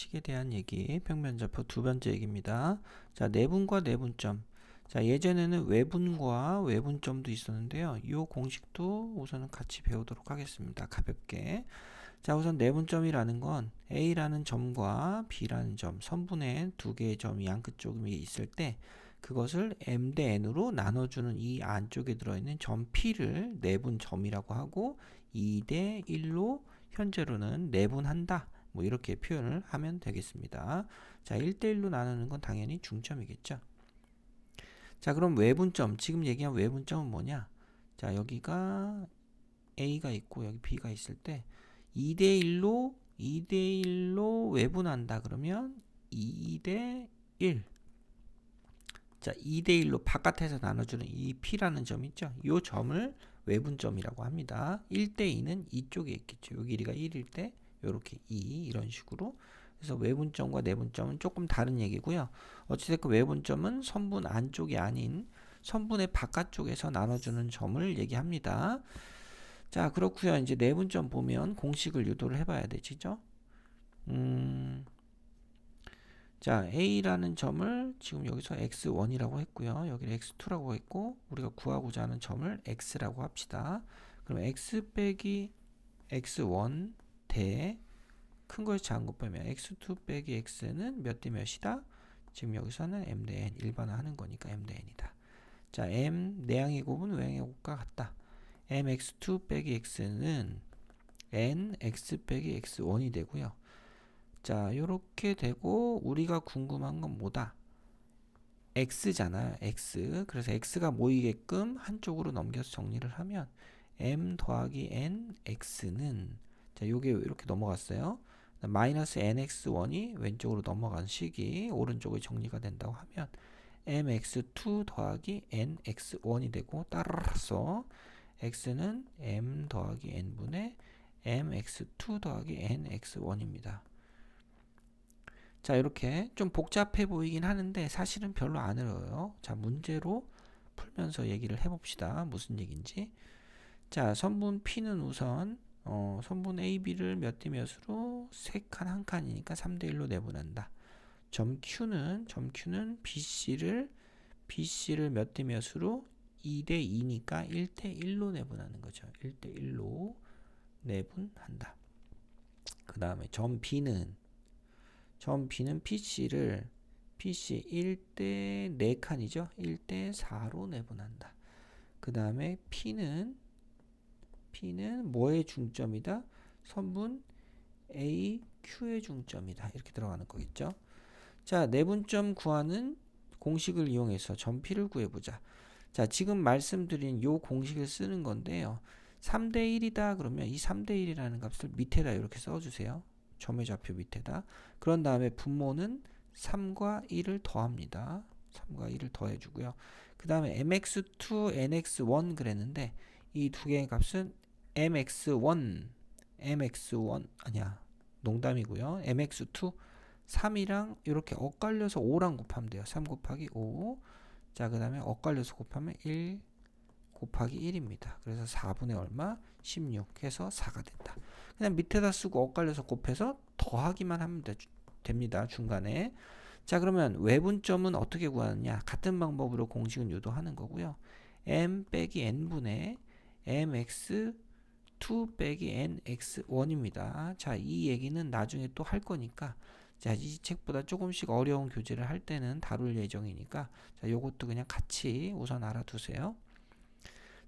식에 대한 얘기, 평면좌표 두 번째 얘기입니다. 자, 내분과 내분점. 자, 예전에는 외분과 외분점도 있었는데요. 이 공식도 우선은 같이 배우도록 하겠습니다. 가볍게. 자, 우선 내분점이라는 건 A라는 점과 B라는 점, 선분의 두 개의 점이 양 끝쪽에 있을 때 그것을 M 대 N으로 나눠주는 이 안쪽에 들어있는 점 P를 내분점이라고 하고 2 대 1로 현재로는 내분한다. 뭐 이렇게 표현을 하면 되겠습니다. 자, 1대1로 나누는 건 당연히 중점이겠죠. 자, 그럼 외분점, 지금 얘기한 외분점은 뭐냐? 자, 여기가 A가 있고 여기 B가 있을 때 2대1로 외분한다 그러면 2대1. 자, 2대1로 바깥에서 나눠주는 이 P라는 점 있죠? 이 점을 외분점이라고 합니다. 1대2는 이쪽에 있겠죠. 요 길이가 1일 때 요렇게 2 이런 식으로. 그래서 외분점과 내분점은 조금 다른 얘기고요. 어찌됐건 외분점은 선분 안쪽이 아닌 선분의 바깥쪽에서 나눠주는 점을 얘기합니다. 자, 그렇고요. 이제 내분점 보면 공식을 유도를 해봐야 되죠. 자, A라는 점을 지금 여기서 x1이라고 했고요. 여기를 x2라고 했고 우리가 구하고자 하는 점을 x라고 합시다. 그럼 x 빼기 x1 대 큰 거에서 작은 거 빼면 x2 빼기 x는 몇 대 몇이다? 지금 여기서는 m 대 n 일반화하는 거니까 m 대 n이다. 자, m 내양의 곱은 외양의 곱과 같다. mx2 빼기 x는 n x 빼기 x1이 되고요. 자, 요렇게 되고 우리가 궁금한 건 뭐다? x잖아요. x. 그래서 x가 모이게끔 한쪽으로 넘겨서 정리를 하면 m 더하기 n x는 자, 요게 이렇게 넘어갔어요. 마이너스 nx1이 왼쪽으로 넘어간 식이 오른쪽에 정리가 된다고 하면 mx2 더하기 nx1이 되고 따라서 x는 m 더하기 n분의 mx2 더하기 nx1입니다. 자, 이렇게 좀 복잡해 보이긴 하는데 사실은 별로 안 어려워요. 자, 문제로 풀면서 얘기를 해봅시다. 무슨 얘기인지. 자, 선분 P는 우선 선분 AB를 몇 대 몇으로 3칸 한 칸이니까 3대 1로 내분한다. 점 Q는 BC를 몇 대 몇으로 2대 2니까 1대 1로 내분하는 거죠. 1대 1로 내분한다. 그 다음에 점 B는 PC를 PC 1대 4칸이죠. 1대 4로 내분한다. 그 다음에 P는 뭐의 중점이다? 선분 A, Q의 중점이다. 이렇게 들어가는 거겠죠. 자, 내분점 구하는 공식을 이용해서 점 P를 구해보자. 자, 지금 말씀드린 요 공식을 쓰는 건데요. 3대 1이다 그러면 이 3대 1이라는 값을 밑에다 이렇게 써주세요. 점의 좌표 밑에다. 그런 다음에 분모는 3과 1을 더합니다. 3과 1을 더해주고요. 그 다음에 mx2, nx1 그랬는데 이 두 개의 값은 mx1 아니야, 농담이고요. mx2 3이랑 이렇게 엇갈려서 5랑 곱하면 돼요. 3 곱하기 5. 자, 그 다음에 엇갈려서 곱하면 1 곱하기 1입니다. 그래서 4분의 얼마? 16 해서 4가 된다. 그냥 밑에다 쓰고 엇갈려서 곱해서 더하기만 하면 됩니다. 중간에. 자, 그러면 외분점은 어떻게 구하느냐? 같은 방법으로 공식은 유도하는 거고요. m 빼기 n분의 mx2 빼기 nx1입니다. 자, 이 얘기는 나중에 또 할 거니까 자, 이 책보다 조금씩 어려운 교재를 할 때는 다룰 예정이니까 자, 요것도 그냥 같이 우선 알아두세요.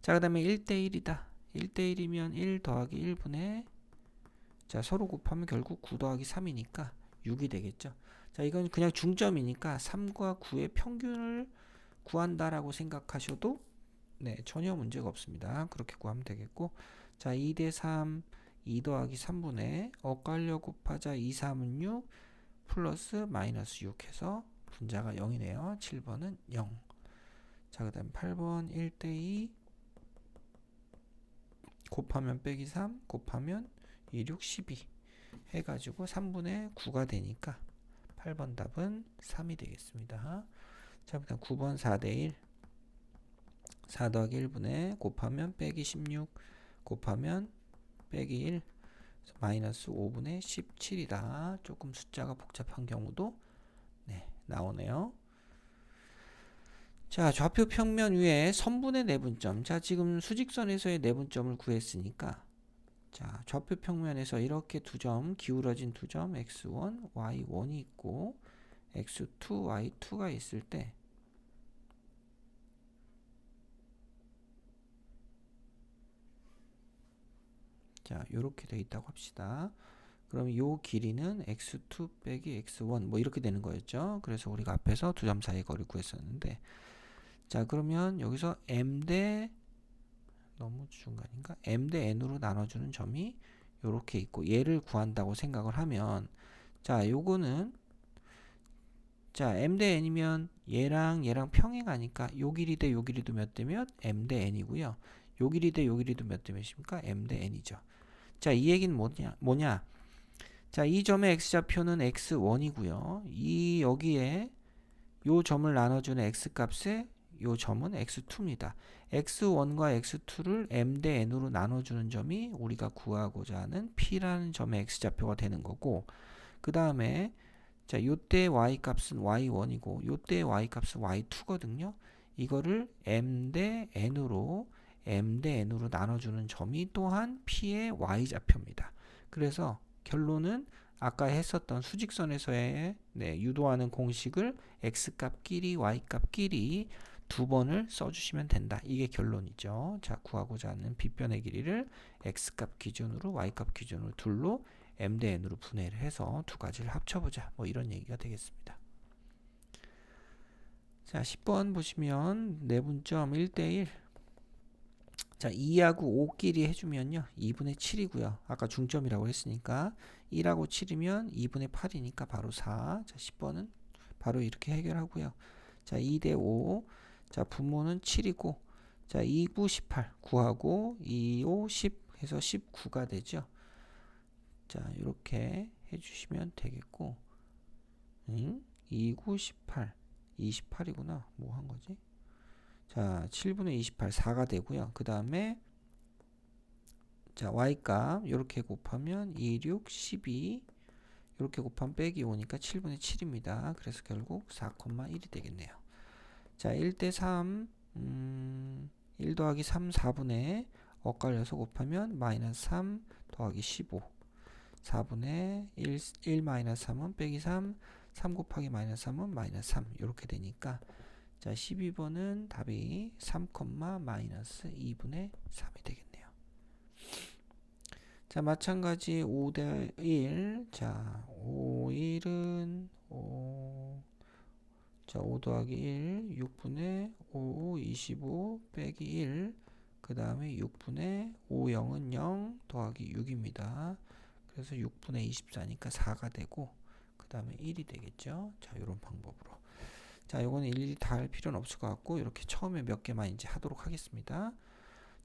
자, 그 다음에 1대1이다. 1대1이면 1 더하기 1분의 자, 서로 곱하면 결국 9 더하기 3이니까 6이 되겠죠. 자, 이건 그냥 중점이니까 3과 9의 평균을 구한다라고 생각하셔도 네, 전혀 문제가 없습니다. 그렇게 구하면 되겠고 자, 2대 3 2 더하기 3분의 엇갈려 곱하자 2, 3은 6 플러스 마이너스 6 해서 분자가 0이네요. 7번은 0. 자, 그 다음 8번 1대2 곱하면 빼기 3 곱하면 2, 6, 12 해가지고 3분의 9가 되니까 8번 답은 3이 되겠습니다. 자, 그 다음 9번 4대1 4 더하기 1분의 곱하면 빼기 16 곱하면 빼기 1 마이너스 5분의 17이다. 조금 숫자가 복잡한 경우도 나오네요. 자, 좌표 평면 위에 선분의 내분점. 자, 지금 수직선에서의 내분점을 구했으니까 자, 좌표 평면에서 이렇게 두 점, 기울어진 두 점, x1, y1이 있고 x2, y2가 있을 때 자, 요렇게 돼 있다고 합시다. 그럼 요 길이는 x2 빼기 x1 뭐 이렇게 되는 거였죠. 그래서 우리가 앞에서 두 점 사이 거리 구했었는데 자, 그러면 여기서 m 대 너무 중간인가? m 대 n으로 나눠주는 점이 요렇게 있고 얘를 구한다고 생각을 하면 자, 요거는 자, m 대 n이면 얘랑 평행하니까 요 길이 대 요 길이도 몇 대면 m 대 n이고요. 요 길이 대 요 길이도 몇 대 몇입니까? m 대 n이죠. 자, 이 얘기는 뭐냐? 자, 이 점의 x좌표는 x1이고요. 이 여기에 요 점을 나눠주는 x값에 요 점은 x2입니다. x1과 x2를 m 대 n으로 나눠주는 점이 우리가 구하고자 하는 p라는 점의 x좌표가 되는 거고 그 다음에 자, 요때 y값은 y1이고 요때 y값은 y2거든요. 이거를 m 대 n으로 나눠주는 점이 또한 p의 y좌표입니다. 그래서 결론은 아까 했었던 수직선에서의 유도하는 공식을 x값끼리 y값끼리 두 번을 써주시면 된다. 이게 결론이죠. 자, 구하고자 하는 빗변의 길이를 x값 기준으로 y값 기준으로 둘로 m 대 n으로 분해를 해서 두 가지를 합쳐보자. 뭐 이런 얘기가 되겠습니다. 자, 10번 보시면 내분점 1대1 자, 2하고 5끼리 해주면요 2분의 7이고요 아까 중점이라고 했으니까 1하고 7이면 2분의 8이니까 바로 4. 자, 10번은 바로 이렇게 해결하고요. 자, 2대 5. 자, 분모는 7이고 자, 2, 9, 18 9하고 2, 5, 10 해서 19가 되죠. 자, 이렇게 해주시면 되겠고 2, 9, 18 28이구나. 뭐 한 거지? 자, 7분의 28 4가 되고요. 그 다음에 자, y값 이렇게 곱하면 2, 6, 12 이렇게 곱하면 빼기 5니까 7분의 7입니다. 그래서 결국 4,1이 되겠네요. 자, 1대 3 1 더하기 3 4분의 엇갈려서 곱하면 마이너스 3 더하기 15 4분의 1 마이너스 3은 빼기 3 3 곱하기 마이너스 3은 마이너스 3 이렇게 되니까 자, 12번은 답이 3, 마이너스 2분의 3이 되겠네요. 자, 마찬가지 5대 1. 자, 5, 1은 5 더하기 1, 6분의 5, 25 빼기 1. 그 다음에 6분의 5, 0은 0 더하기 6입니다. 그래서 6분의 24니까 4가 되고, 그 다음에 1이 되겠죠. 자, 이런 방법으로. 자, 요거는 일일이 다 할 필요는 없을 것 같고, 이렇게 처음에 몇 개만 이제 하도록 하겠습니다.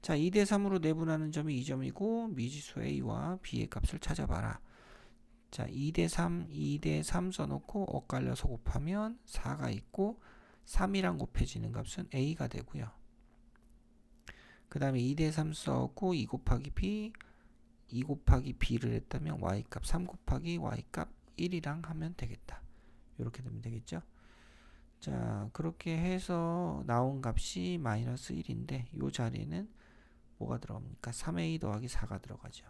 자, 2대 3으로 내분하는 점이 2점이고 미지수 a와 b의 값을 찾아봐라. 자, 2대 3 써놓고 엇갈려서 곱하면 4가 있고 3이랑 곱해지는 값은 a가 되고요. 그 다음에 2대 3 써고 2 곱하기 b를 했다면 y값 3 곱하기 y값 1이랑 하면 되겠다. 이렇게 되면 되겠죠. 자, 그렇게 해서 나온 값이 마이너스 1인데 이 자리에는 뭐가 들어갑니까? 3a 더하기 4가 들어가죠.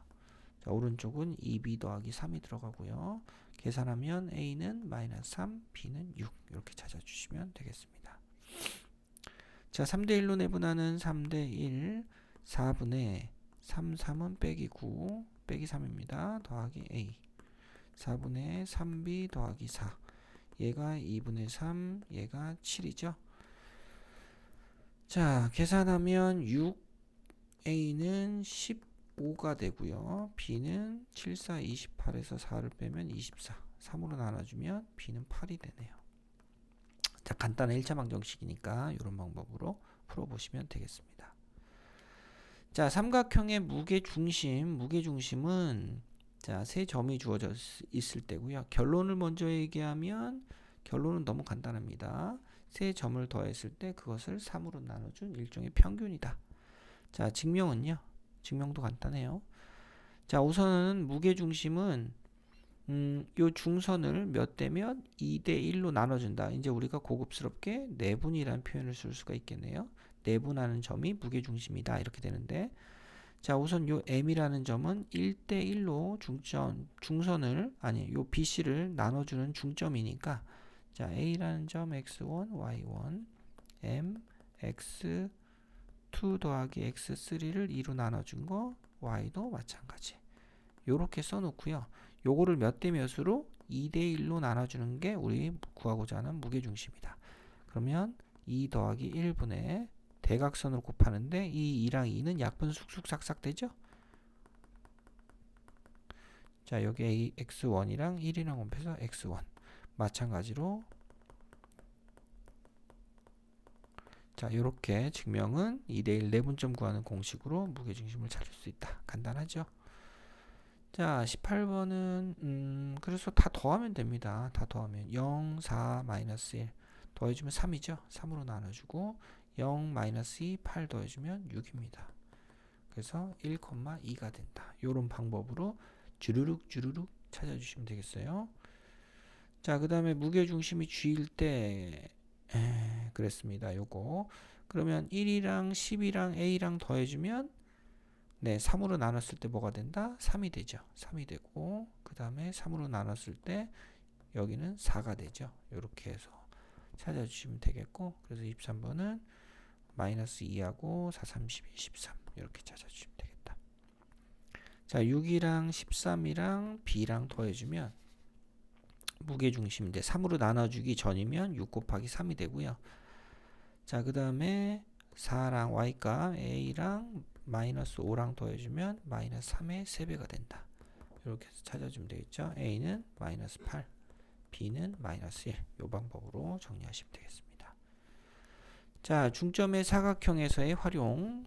자, 오른쪽은 2b 더하기 3이 들어가고요. 계산하면 a는 마이너스 3, b는 6 이렇게 찾아주시면 되겠습니다. 자, 3대1로 내분하는 3대1 4분의 3은 빼기 9 빼기 3입니다. 더하기 a 4분의 3b 더하기 4 얘가 2분의 3 얘가 7이죠. 자, 계산하면 6a는 15가 되고요. b는 7, 4, 28에서 4를 빼면 24 3으로 나눠주면 b는 8이 되네요. 자, 간단한 1차 방정식이니까 이런 방법으로 풀어보시면 되겠습니다. 자, 삼각형의 무게중심은 자, 세 점이 주어져 있을 때고요. 결론을 먼저 얘기하면 결론은 너무 간단합니다. 세 점을 더했을 때 그것을 3으로 나눠준 일종의 평균이다. 자, 증명은요. 증명도 간단해요. 자, 우선은 무게중심은 요 중선을 몇 대면 2대 1로 나눠준다. 이제 우리가 고급스럽게 내분이라는 표현을 쓸 수가 있겠네요. 내분하는 점이 무게중심이다. 이렇게 되는데, 자, 우선 요 m이라는 점은 1대 1로 요 BC를 나눠주는 중점이니까, 자, A라는 점 x1, y1, m, x2 더하기 x3를 2로 나눠준 거, y도 마찬가지. 요렇게 써놓고요. 요거를 몇 대 몇으로 2대 1로 나눠주는 게 우리 구하고자 하는 무게중심이다. 그러면 2 더하기 1분의 대각선으로 곱하는데 이 2랑 2는 약분 쑥쑥 싹싹 되죠? 자, 여기 x1이랑 1이랑 곱해서 x1. 마찬가지로 자, 요렇게 증명은 2대 1 내분점 구하는 공식으로 무게중심을 찾을 수 있다. 간단하죠? 자, 18번은 그래서 다 더하면 됩니다. 다 더하면 0, 4, 마이너스 1 더해주면 3이죠. 3으로 나눠주고 0, 마이너스 2, 8 더해주면 6입니다. 그래서 1,2가 된다. 요런 방법으로 주르륵 주르륵 찾아주시면 되겠어요. 자, 그 다음에 무게중심이 G일 때 그랬습니다. 요거 그러면 1이랑 10이랑 A랑 더해주면 네, 3으로 나눴을 때 뭐가 된다? 3이 되죠. 3이 되고 그 다음에 3으로 나눴을 때 여기는 4가 되죠. 이렇게 해서 찾아주시면 되겠고 그래서 23번은 마이너스 2하고 4, 32, 13 이렇게 찾아주시면 되겠다. 자, 6이랑 13이랑 B랑 더해주면 무게중심인데 3으로 나눠주기 전이면 6 곱하기 3이 되고요. 자, 그 다음에 4랑 Y값 A랑 마이너스 5랑 더해주면 마이너스 3의 3배가 된다. 이렇게 해서 찾아주면 되겠죠. A는 마이너스 8, B는 마이너스 1. 이 방법으로 정리하시면 되겠습니다. 자, 중점의 사각형에서의 활용.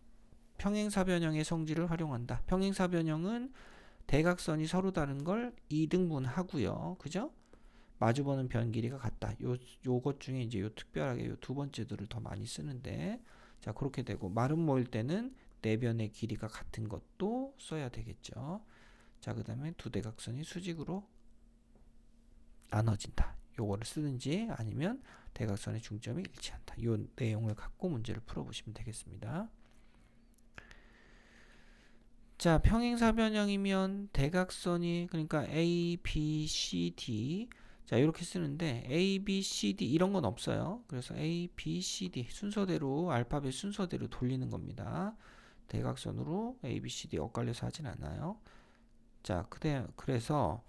평행사변형의 성질을 활용한다. 평행사변형은 대각선이 서로 다른 걸 2등분하고요. 그죠? 마주보는 변 길이가 같다. 요것 중에 이제 요 특별하게 요 두 번째들을 더 많이 쓰는데, 자, 그렇게 되고, 마름 모일 때는 네 변의 길이가 같은 것도 써야 되겠죠. 자, 그 다음에 두 대각선이 수직으로 나눠진다. 요거를 쓰든지 아니면 대각선의 중점이 일치한다. 요 내용을 갖고 문제를 풀어보시면 되겠습니다. 자, 평행사변형이면 대각선이 그러니까 A, B, C, D 자, 이렇게 쓰는데 A, B, C, D 이런 건 없어요. 그래서 A, B, C, D 순서대로 알파벳 순서대로 돌리는 겁니다. 대각선으로 A, B, C, D 엇갈려서 하진 않아요. 자, 그래서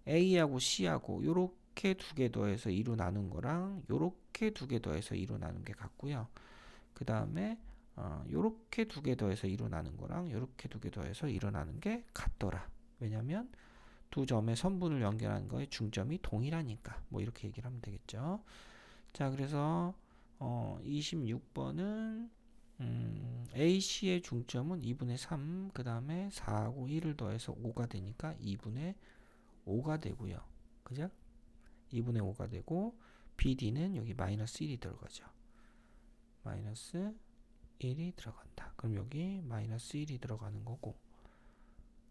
A하고 C하고 요렇게 두 개 더해서 2로 나눈 거랑 요렇게 두 개 더해서 2로 나눈 게 같고요. 그 다음에 요렇게 두 개 더해서 2로 나눈 거랑 요렇게 두 개 더해서 2로 나눈 게 같더라. 왜냐면 두 점의 선분을 연결하는 거에 중점이 동일하니까 뭐 이렇게 얘기를 하면 되겠죠. 자, 그래서 26번은 AC의 중점은 2분의 3, 그 다음에 4하고 1을 더해서 5가 되니까 2분의 5가 되고요. 그죠? 2분의 5가 되고 BD는 여기 마이너스 1이 들어가죠. 마이너스 1이 들어간다. 그럼 여기 마이너스 1이 들어가는 거고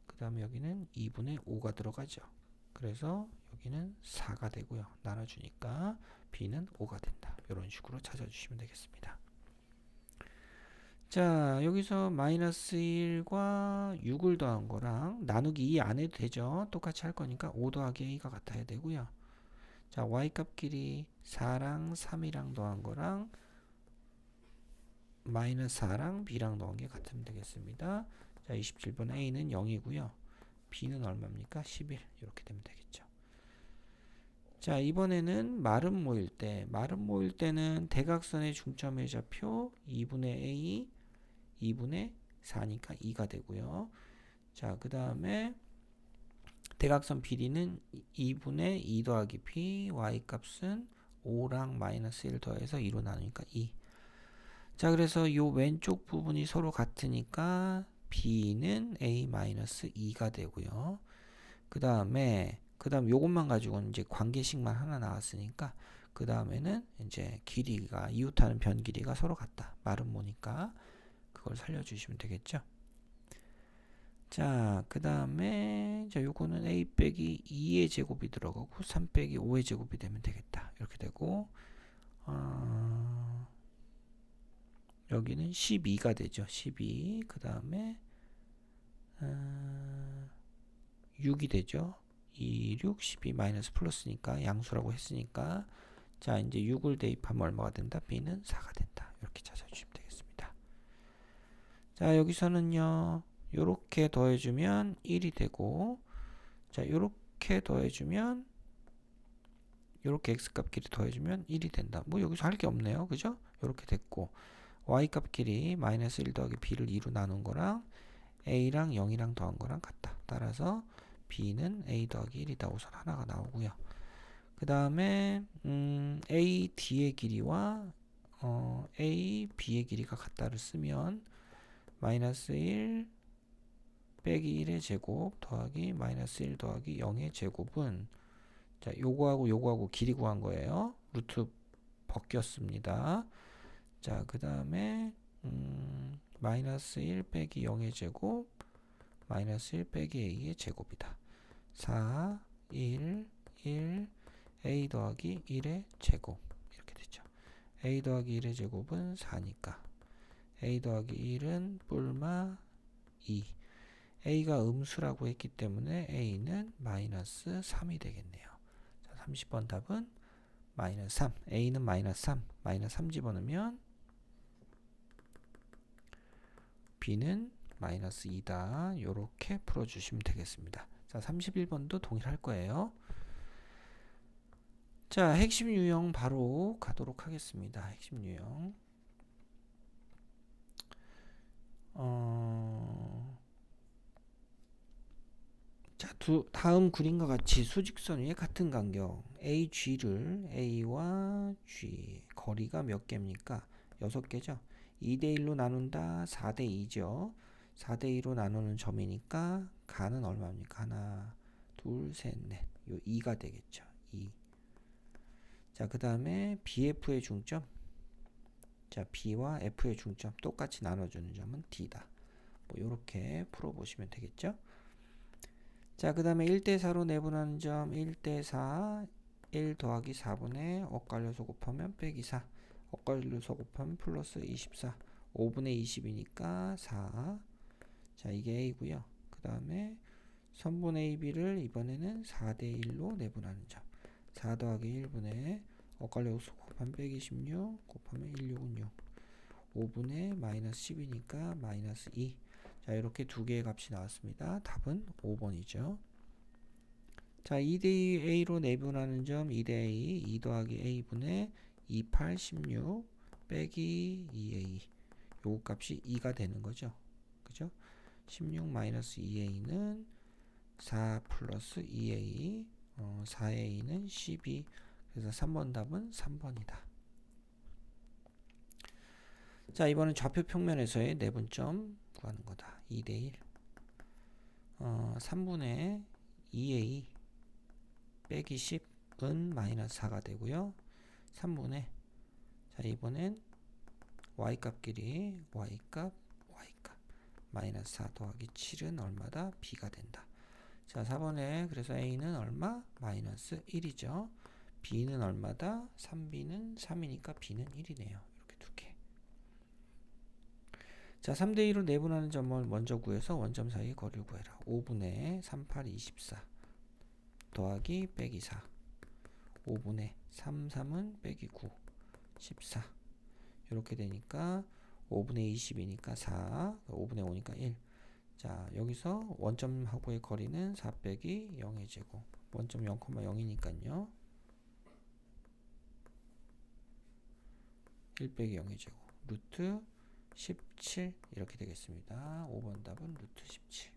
그 다음에 여기는 2분의 5가 들어가죠. 그래서 여기는 4가 되고요. 나눠주니까 B는 5가 된다. 이런 식으로 찾아주시면 되겠습니다. 자, 여기서 마이너스 1과 6을 더한 거랑 나누기 2 안 해도 되죠. 똑같이 할 거니까 5 더하기 A가 같아야 되고요. 자, Y값끼리 4랑 3이랑 더한 거랑 마이너스 4랑 B랑 넣은 게 같으면 되겠습니다. 자, 27번 A는 0이고요. B는 얼마입니까? 11. 이렇게 되면 되겠죠. 자, 이번에는 마름 모일 때는 대각선의 중점의 좌표 2분의 A, 2분의 4니까 2가 되고요. 자, 그 다음에 대각선 BD는 2분의 2 더하기 P, Y값은 5랑 마이너스 1 더해서 2로 나누니까 2. 자, 그래서 요 왼쪽 부분이 서로 같으니까 B는 A-2가 되고요. 그 다음 요것만 가지고는 이제 관계식만 하나 나왔으니까 그 다음에는 이제 길이가 이웃하는 변 길이가 서로 같다. 마름 모니까 그걸 살려주시면 되겠죠. 자, 그 다음에 자 요거는 a 빼기 2의 제곱이 들어가고 3 빼기 5의 제곱이 되면 되겠다. 이렇게 되고 여기는 12가 되죠. 12. 그 다음에 6이 되죠. 2, 6, 12 마이너스 플러스니까 양수라고 했으니까 자 이제 6을 대입하면 얼마가 된다? b는 4가 된다. 이렇게 찾아주시면 되겠습니다. 자 여기서는요 요렇게 더해주면 1이 되고 자 요렇게 더해주면 요렇게 x값끼리 더해주면 1이 된다. 뭐 여기서 할 게 없네요. 그죠? 요렇게 됐고 y값끼리 마이너스 1 더하기 b를 2로 나눈 거랑 a랑 0이랑 더한 거랑 같다. 따라서 b는 a 더하기 1이다. 우선 하나가 나오고요. 그 다음에 a d의 길이와 a b의 길이가 같다를 쓰면 마이너스 1 빼기 1의 제곱 더하기 마이너스 1 더하기 0의 제곱은 자 요거하고 길이 구한 거예요. 루트 벗겼습니다. 자 그 다음에 마이너스 1 빼기 0의 제곱 마이너스 1 빼기 a의 제곱이다. 4, 1, 1 a 더하기 1의 제곱 이렇게 되죠. a 더하기 1의 제곱은 4니까 a 더하기 1은 뿔마 2 a가 음수라고 했기 때문에 a는 마이너스 3이 되겠네요. 자, 30번 답은 마이너스 3 a는 마이너스 3 마이너스 3 집어넣으면 b는 마이너스 2다. 요렇게 풀어주시면 되겠습니다. 자 31번도 동일할 거예요. 자 핵심 유형 바로 가도록 하겠습니다. 핵심 유형 자 다음 그림과 같이 수직선 위에 같은 간격 AG를 A와 G 거리가 몇 개입니까? 6개죠. 2대1로 나눈다 4대2죠. 4대2로 나누는 점이니까 가는 얼마입니까? 하나 둘 셋 넷 요 2가 되겠죠. 2. 자 그 다음에 BF의 중점 자 B와 F의 중점 똑같이 나눠주는 점은 D다. 뭐 요렇게 풀어보시면 되겠죠. 자 그 다음에 1대4로 내분하는 점 1대4 1 더하기 4분의 엇갈려서 곱하면 빼기 4 엇갈려서 곱하면 플러스 24 5분의 20이니까 4 자 이게 A고요. 그 다음에 선분 AB를 이번에는 4대1로 내분하는 점 4 더하기 1분의 엇갈려서 곱하면 빼기 16 곱하면 16은 6 5분의 마이너스 10이니까 마이너스 2 자 이렇게 두 개의 값이 나왔습니다. 답은 5번이죠. 자 2대2 A로 내분하는 점 2대2 2 더하기 A분의 2, 8, 16 빼기 2A 요 값이 2가 되는 거죠. 그죠? 16 마이너스 2A는 4 플러스 2A 4A는 12 그래서 3번 답은 3번이다. 자 이번엔 좌표 평면에서의 내분점 구하는 거다. 2대1 3분의 2A 빼기 10은 마이너스 4가 되고요. 3분의 자 이번엔 y값끼리 y값 마이너스 4 더하기 7은 얼마다? b가 된다. 자 4번에 그래서 a는 얼마? 마이너스 1이죠. b는 얼마다? 3b는 3이니까 b는 1이네요. 이렇게 두 개. 자 3대2로 내분하는 점을 먼저 구해서 원점 사이의 거리를 구해라. 5분의 3, 8, 24 더하기 빼기 4 5분의 3, 3은 빼기 9 14 이렇게 되니까 5분의 20이니까 4 5분의 5니까 1 자 여기서 원점하고의 거리는 4 빼기 0의 제곱 원점 0,0이니까요 1 빼기 0의 제곱 루트 17 이렇게 되겠습니다. 5번 답은 루트 17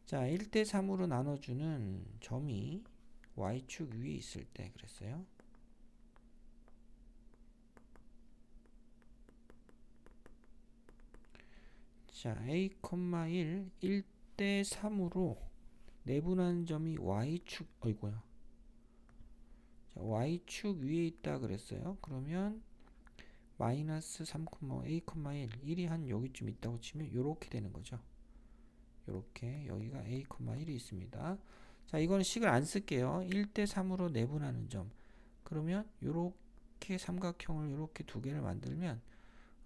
자 1대3으로 나눠주는 점이 y축 위에 있을 때 그랬어요. 자 a, 1 1대3으로 내분하는 점이 y축 어이구야 자, y축 위에 있다 그랬어요. 그러면 마이너스 3,a, 1 1이 한 여기쯤 있다고 치면 요렇게 되는 거죠. 요렇게 여기가 a, 1이 있습니다. 자, 이거는 식을 안 쓸게요. 1대 3으로 내분하는 점. 그러면 요렇게 삼각형을 요렇게 두 개를 만들면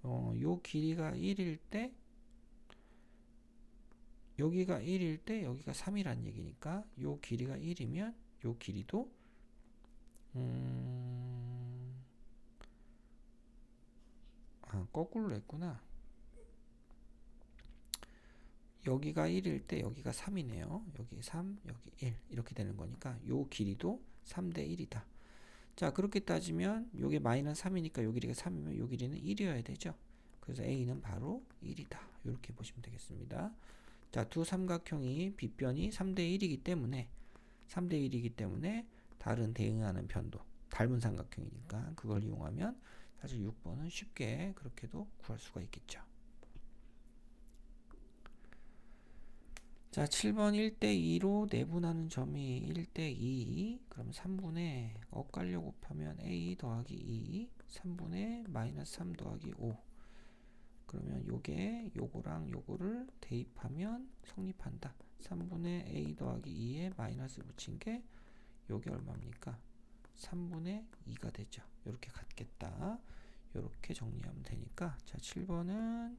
요 길이가 1일 때 여기가 1일 때 여기가 3이란 얘기니까 요 길이가 1이면 요 길이도 거꾸로 했구나. 여기가 1일 때 여기가 3이네요. 여기 3, 여기 1 이렇게 되는 거니까 요 길이도 3대 1이다. 자, 그렇게 따지면 요게 마이너스 3이니까 요 길이가 3이면 요 길이는 1이어야 되죠. 그래서 A는 바로 1이다. 이렇게 보시면 되겠습니다. 자, 두 삼각형이 빗변이 3대 1이기 때문에 다른 대응하는 변도, 닮은 삼각형이니까 그걸 이용하면 사실 6번은 쉽게 그렇게도 구할 수가 있겠죠. 자, 7번 1대2로 내분하는 점이 1대2. 그럼 3분의 엇갈려 곱하면 a 더하기 2, 3분의 마이너스 3 더하기 5. 그러면 요거랑 요거를 대입하면 성립한다. 3분의 a 더하기 2에 마이너스 붙인 게 요게 얼마입니까? 3분의 2가 되죠. 요렇게 같겠다. 요렇게 정리하면 되니까, 자, 7번은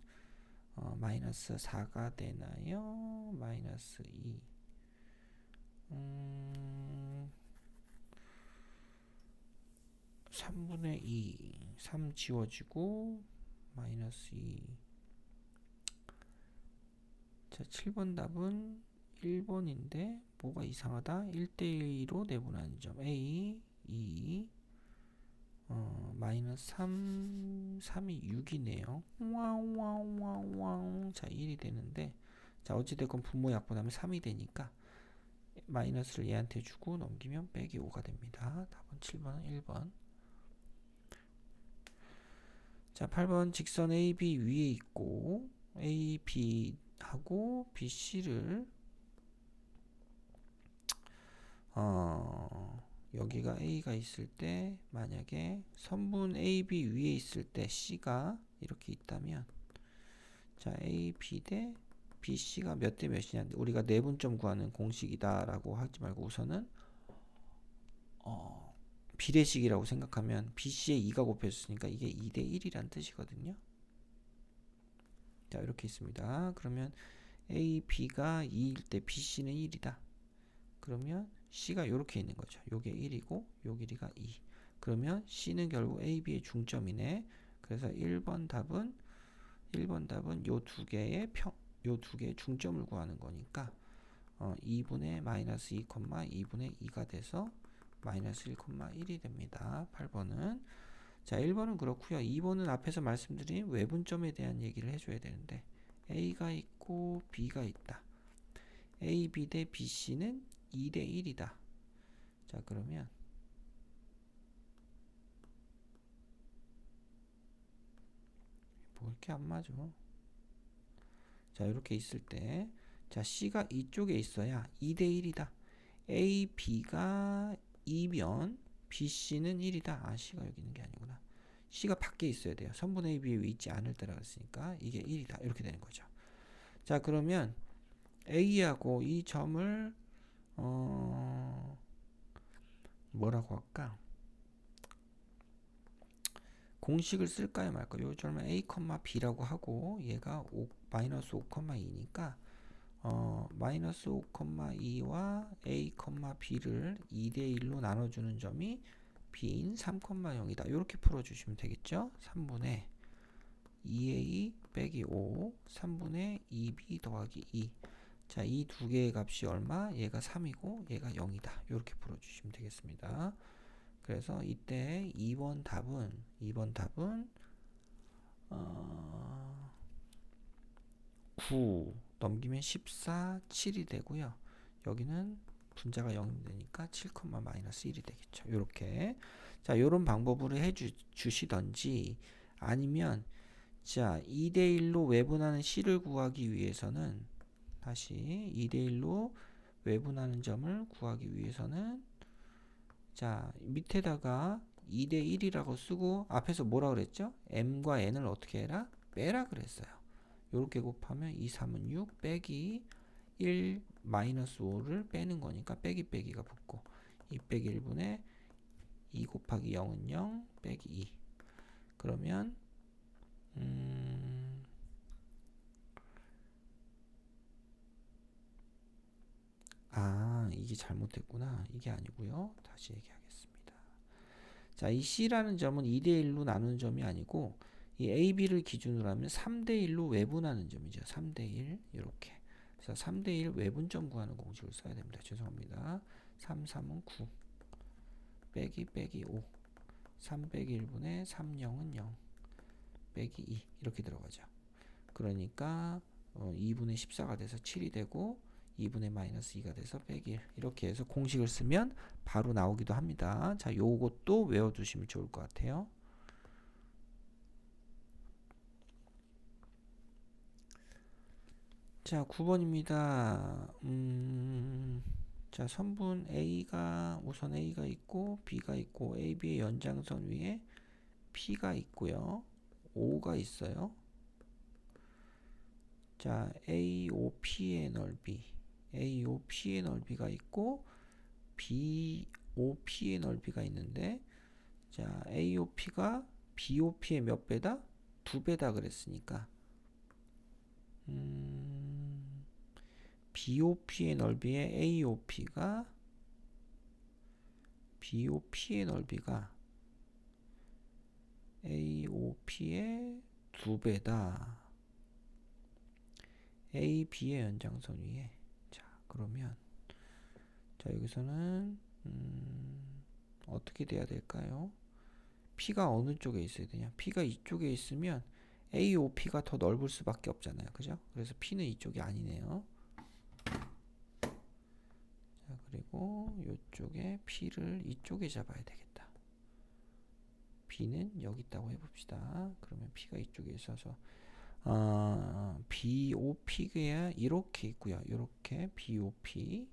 마이너스 4가 되나요? 마이너스 2. 3분의 2. 3 지워지고 마이너스 2. 자, 7번 답은 1번인데 뭐가 이상하다? 1대1로 내분하는 점 A, 2, 마이너스 3, 3이 6이네요. 자, 1이 되는데, 자, 어찌됐건 분모 약분하면 3이 되니까 마이너스를 얘한테 주고 넘기면 빼기 5가 됩니다. 답은 7번은 1번. 자, 8번 직선 AB 위에 있고 AB하고 BC를 여기가 A가 있을 때, 만약에 선분 AB 위에 있을 때 C가 이렇게 있다면, 자, AB 대 BC가 몇 대 몇이냐, 우리가 내분점 구하는 공식이다 라고 하지 말고 우선은 비례식이라고 생각하면 BC에 2가 곱해졌으니까 이게 2대 1이란 뜻이거든요. 자, 이렇게 있습니다. 그러면 AB가 2일 때 BC는 1이다. 그러면 C가 이렇게 있는 거죠. 요게 1이고 요 길이가 2. 그러면 C는 결국 AB의 중점이네. 그래서 1번 답은 요 두 개의 중점을 구하는 거니까 2분의 마이너스 2, 2분의 2가 돼서 마이너스 1,1이 됩니다. 8번은. 자, 1번은 그렇고요. 2번은 앞에서 말씀드린 외분점에 대한 얘기를 해줘야 되는데, A가 있고 B가 있다. AB 대 BC는 2대 1이다. 자, 그러면 뭐 이렇게 안 맞아. 자, 이렇게 있을 때, 자, C가 이쪽에 있어야 2대 1이다. AB가 2면 BC는 1이다. C가 여기 있는 게 아니구나. C가 밖에 있어야 돼요. 선분 AB에 있지 않을 때라 그랬으니까 이게 1이다. 이렇게 되는 거죠. 자, 그러면 A하고 이 점을 뭐라고 할까? 공식을 쓸까요 말까요? 요 점을 A, B라고 하고 얘가 마이너스 5,2니까 마이너스 5,2와 A, B를 2대 1로 나눠주는 점이 B인 3,0이다. 이렇게 풀어주시면 되겠죠? 3분의 2A 빼기 5, 3분의 2B 더하기 2. 자, 이 두 개의 값이 얼마? 얘가 3이고 얘가 0이다. 이렇게 풀어주시면 되겠습니다. 그래서 이때 2번 답은 9 넘기면 14, 7이 되고요. 여기는 분자가 0이 되니까 7, 마이너스 1이 되겠죠. 요렇게. 자, 요런 방법으로 주시던지 아니면 자, 2대1로 외분하는 C를 구하기 위해서는 다시 2대1로 외분하는 점을 구하기 위해서는 자, 밑에다가 2대 1이라고 쓰고 앞에서 뭐라 그랬죠? m과 n을 어떻게 해라? 빼라 그랬어요. 요렇게 곱하면 2, 3은 6 빼기 1 마이너스 5를 빼는 거니까 빼기 빼기가 붙고 2 빼기 1분의 2 곱하기 0은 0 빼기 2. 그러면 이게 잘못됐구나. 이게 아니고요. 다시 얘기하겠습니다. 자, 이 C라는 점은 2대 1로 나누는 점이 아니고 이 AB를 기준으로 하면 3대 1로 외분하는 점이죠. 3대 1 이렇게. 그래서 3대 1 외분점 구하는 공식을 써야 됩니다. 죄송합니다. 3, 3은 9 빼기 빼기 5 3 빼기 1분의 3, 0은 0 빼기 2 이렇게 들어가죠. 그러니까 2분의 14가 돼서 7이 되고 2분의 마이너스 2가 돼서 빼기 1 이렇게 해서 공식을 쓰면 바로 나오기도 합니다. 자, 요것도 외워두시면 좋을 것 같아요. 자, 9번입니다. 자, 선분 A가 우선 A가 있고 B가 있고 AB의 연장선 위에 P가 있고요. O가 있어요. 자, AOP의 넓이 AOP의 넓이가 있고 BOP의 넓이가 있는데 자, AOP가 BOP의 몇 배다? 2배다 그랬으니까 BOP의 넓이에 AOP가 BOP의 넓이가 AOP의 2배다. AB의 연장선 위에 자, 그러면 자, 여기서는 어떻게 돼야 될까요? P가 어느 쪽에 있어야 되냐? P가 이쪽에 있으면 AOP가 더 넓을 수밖에 없잖아요. 그죠? 그래서 P는 이쪽이 아니네요. 자, 그리고 이쪽에 P를 이쪽에 잡아야 되겠다. B는 여기 있다고 해봅시다. 그러면 P가 이쪽에 있어서 BOP가 이렇게 있고요. 이렇게 BOP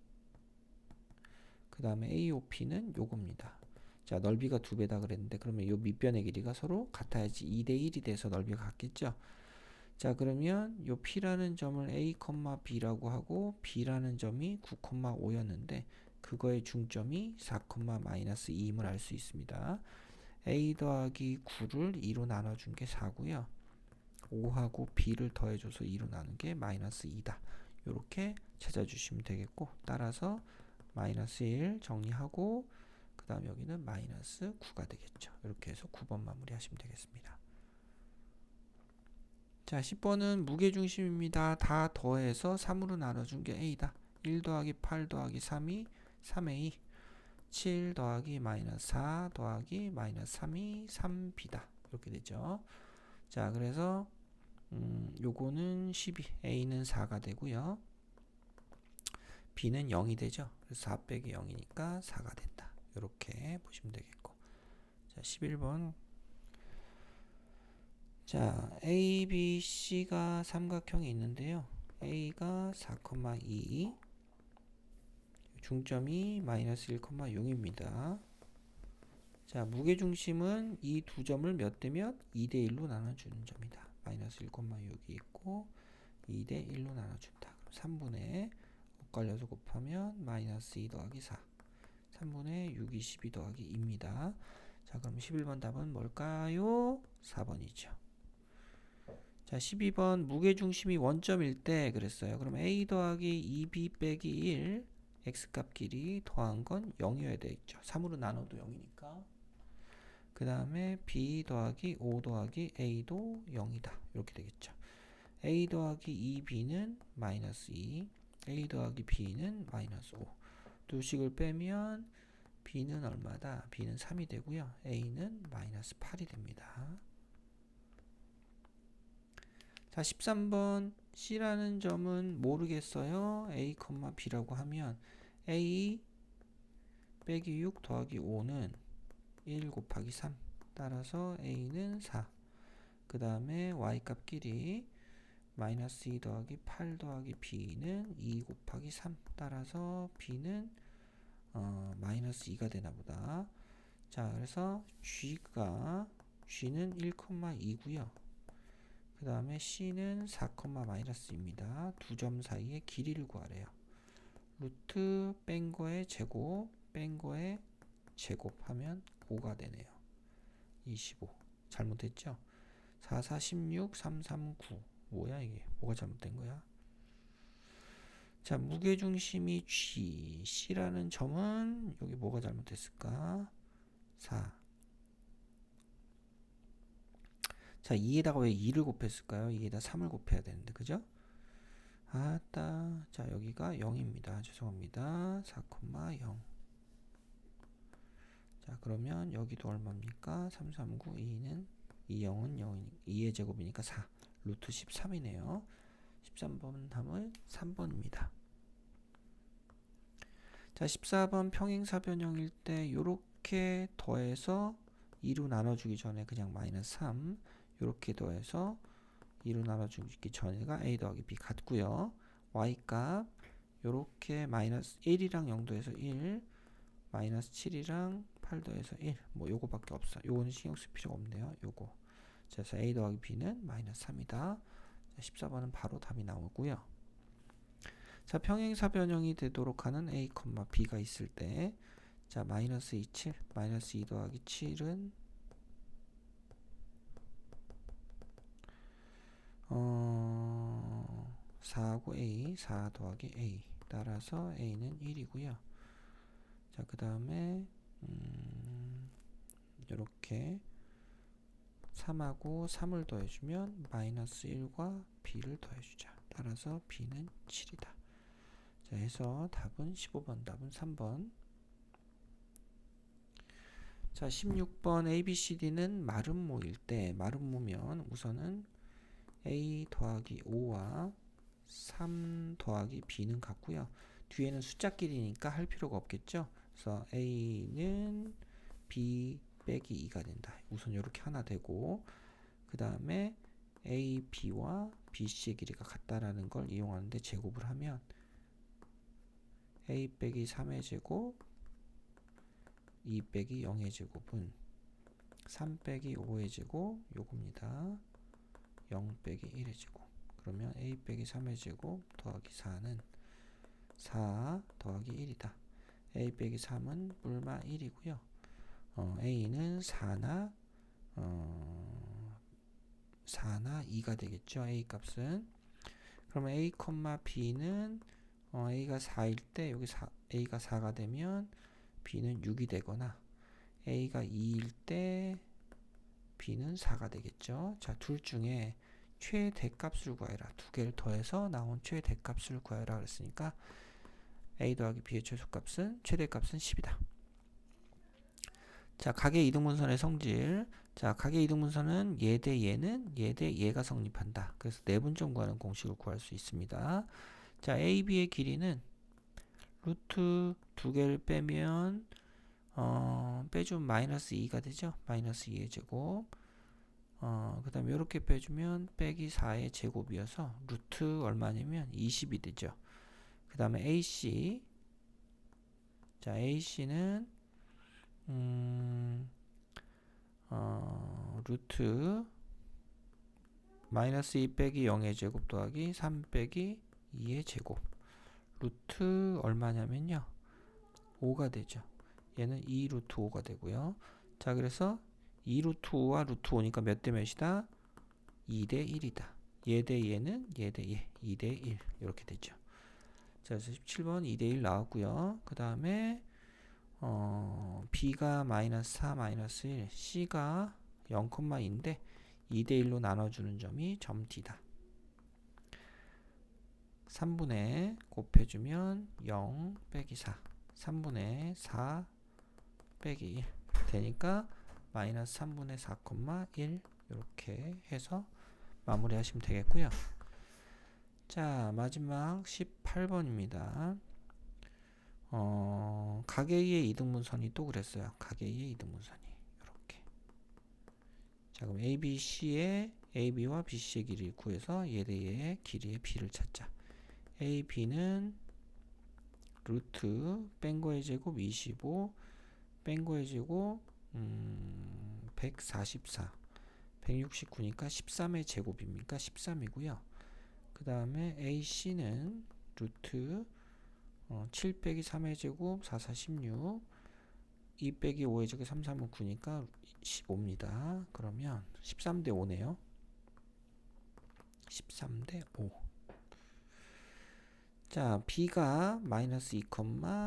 그 다음에 AOP는 요겁니다. 자, 넓이가 2배다 그랬는데 그러면 요 밑변의 길이가 서로 같아야지 2대 1이 돼서 넓이가 같겠죠. 자, 그러면 요 P라는 점을 A, B라고 하고 B라는 점이 9,5였는데 그거의 중점이 4,-2임을 알 수 있습니다. A 더하기 9를 2로 나눠준 게 4고요. 5하고 B를 더해줘서 2로 나눈 게 마이너스 2다. 요렇게 찾아주시면 되겠고 따라서 마이너스 1 정리하고 그 다음 여기는 마이너스 9가 되겠죠. 이렇게 해서 9번 마무리 하시면 되겠습니다. 자, 10번은 무게중심입니다. 다 더해서 3으로 나눠준 게 A다. 1 더하기 8 더하기 3이 3A 7 더하기 마이너스 4 더하기 마이너스 3이 3B다. 이렇게 되죠. 자, 그래서 요거는 12 A는 4가 되고요. B는 0이 되죠. 그래서 4 빼기 0이니까 4가 된다. 이렇게 보시면 되겠고. 자, 11번. 자, A, B, C가 삼각형이 있는데요. A가 4,2 중점이 마이너스 1,0입니다. 자, 무게중심은 이 두 점을 몇 대 몇? 2대 1로 나눠주는 점이다. 마이너스 1,6이 있고 2대 1로 나눠준다. 3분의 엇갈려서 곱하면 마이너스 2 더하기 4 3분의 6이 12 더하기 2입니다. 자, 그럼 11번 답은 뭘까요? 4번이죠. 자, 12번 무게중심이 원점일 때 그랬어요. 그럼 A 더하기 2B 빼기 1 X값끼리 더한 건 0이어야 되겠죠. 3으로 나눠도 0이니까. 그 다음에 B 더하기 5 더하기 A도 0이다. 이렇게 되겠죠. A 더하기 2B는 마이너스 2 A 더하기 B는 마이너스 5 두 식을 빼면 B는 얼마다? B는 3이 되고요. A는 마이너스 8이 됩니다. 자, 13번 C라는 점은 모르겠어요. A, B라고 하면 A 빼기 6 더하기 5는 1 곱하기 3 따라서 A는 4 그 다음에 Y값끼리 마이너스 2 더하기 8 더하기 B는 2 곱하기 3 따라서 B는 마이너스 2가 되나보다. 자, 그래서 G는 1,2고요. 그 다음에 C는 4, 마이너스입니다. 두 점 사이의 길이를 구하래요. 루트 뺀 거의 제곱, 뺀 거의 제곱하면 5가 되네요. 25. 잘못했죠? 4, 4, 16, 3, 3, 9. 뭐야 이게? 뭐가 잘못된 거야? 자, 무게중심이 G, C라는 점은 여기 뭐가 잘못됐을까? 4. 자, 2에다가 왜 2를 곱했을까요? 2에다 3을 곱해야 되는데, 그죠? 아따. 자, 여기가 0입니다. 죄송합니다. 4,0. 자, 그러면 여기도 얼마입니까? 3, 3, 9, 2는 2, 0은 0, 2의 제곱이니까 4. 루트 13이네요. 13번 답은 3번입니다. 자, 14번 평행사변형일 때 요렇게 더해서 2로 나눠주기 전에 그냥 마이너스 3 요렇게 더해서 2로 나눠주기 전에가 a 더하기 b 같고요. y값 요렇게 마이너스 1이랑 0도에서 1 마이너스 7이랑 8도에서 1 뭐 요거밖에 없어. 요거는 신경 쓸 필요가 없네요. 요거. 그래서 a 더하기 b는 마이너스 3이다. 자, 14번은 바로 답이 나오고요. 자, 평행사변형이 되도록 하는 a, b가 있을 때 자, 마이너스 2, 7 마이너스 2 더하기 7은 4하고 a 4 더하기 a 따라서 a는 1이고요. 자, 그 다음에 이렇게 3하고 3을 더해주면 마이너스 1과 b를 더해주자. 따라서 b는 7이다. 자, 해서 답은 15번 답은 3번. 자, 16번 ABCD는 마름모일 때 마름모면 우선은 A 더하기 5와 3 더하기 B는 같고요. 뒤에는 숫자끼리니까 할 필요가 없겠죠. 그래서 A는 B 빼기 2가 된다. 우선 이렇게 하나 되고 그 다음에 A, B와 BC의 길이가 같다라는 걸 이용하는데 제곱을 하면 A 빼기 3의 제곱 2 빼기 0의 제곱은 3 빼기 5의 제곱 요겁니다. 0 빼기 1의 제곱. 그러면 a 빼기 3의 제곱 더하기 4는 4 더하기 1이다. a 빼기 3은 뿔마 1이고요. a는 4나 2가 되겠죠. a 값은. 그러면 a, b는 a가 4일 때 여기 a가 4가 되면 b는 6이 되거나 a가 2일 때 b는 4가 되겠죠. 자, 둘 중에 최대값을 구하라. 두 개를 더해서 나온 최대값을 구하라 그랬으니까 a 더하기 b의 최대값은 10이다. 자, 각의 이등분선의 성질. 자, 각의 이등분선은 얘 대 얘는 얘 대 얘가 성립한다. 그래서 내분점 구하는 공식을 구할 수 있습니다. 자, a, b의 길이는 루트 두 개를 빼면 빼주면 마이너스 2가 되죠. 마이너스 2의 제곱. 그 다음에 이렇게 빼주면 빼기 4의 제곱이어서 루트 얼마냐면 20이 되죠. 그 다음에 AC. 자, AC는 루트 마이너스 2 빼기 0의 제곱 더하기 3 빼기 2의 제곱. 루트 얼마냐면요. 5가 되죠. 얘는 2 루트 5가 되고요. 자, 그래서 2 루트 5와 루트 5니까 몇 대 몇이다? 2 대 1이다. 얘 대 얘는 얘 대 얘. 2 대 1. 이렇게 되죠. 자, 그래서 17번 2 대 1 나왔고요. 그 다음에 B가 마이너스 4 마이너스 1 C가 0,2인데 2 대 1로 나눠주는 점이 점 D다. 3분의 곱해주면 0 빼기 4 3분의 4 빼기 1 되니까 마이너스 3분의 4,1 이렇게 해서 마무리 하시면 되겠고요. 자, 마지막 18번입니다. 각A의 이등분선이 또 그랬어요. 각A의 이등분선이 이렇게. 자, 그럼 ABC의 AB와 BC의 길이를 구해서 얘 대 얘의 길이의 B를 찾자. AB는 루트 뺀 거의 제곱 25 뺀 거의 제곱 144 169니까 13의 제곱입니까? 13이고요. 그 다음에 AC는 루트 7 빼기 3의 제곱 4, 4, 16 2 빼기 5의 제곱 3, 3은 9니까 15입니다. 그러면 13대 5네요. 13대 5. 자, B가 마이너스 2,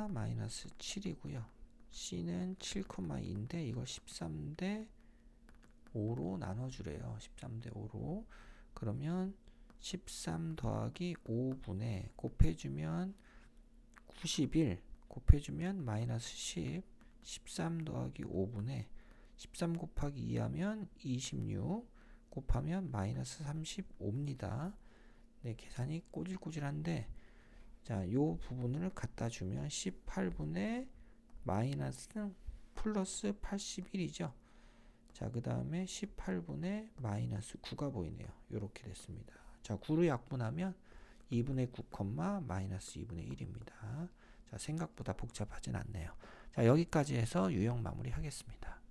마이너스 7이고요. C는 7,2인데 이걸 13대 5로 나눠주래요. 13대 5로. 그러면 13 더하기 5분의 곱해주면 91 곱해주면 마이너스 10 13 더하기 5분의 13 곱하기 2 하면 26 곱하면 마이너스 35입니다. 네, 계산이 꼬질꼬질한데 자, 요 부분을 갖다 주면 18분의 마이너스 플러스 81이죠. 자, 그 다음에 18분의 마이너스 9가 보이네요. 요렇게 됐습니다. 자, 9로 약분하면 2분의 9, 마이너스 2분의 1입니다. 자, 생각보다 복잡하진 않네요. 자, 여기까지 해서 유형 마무리 하겠습니다.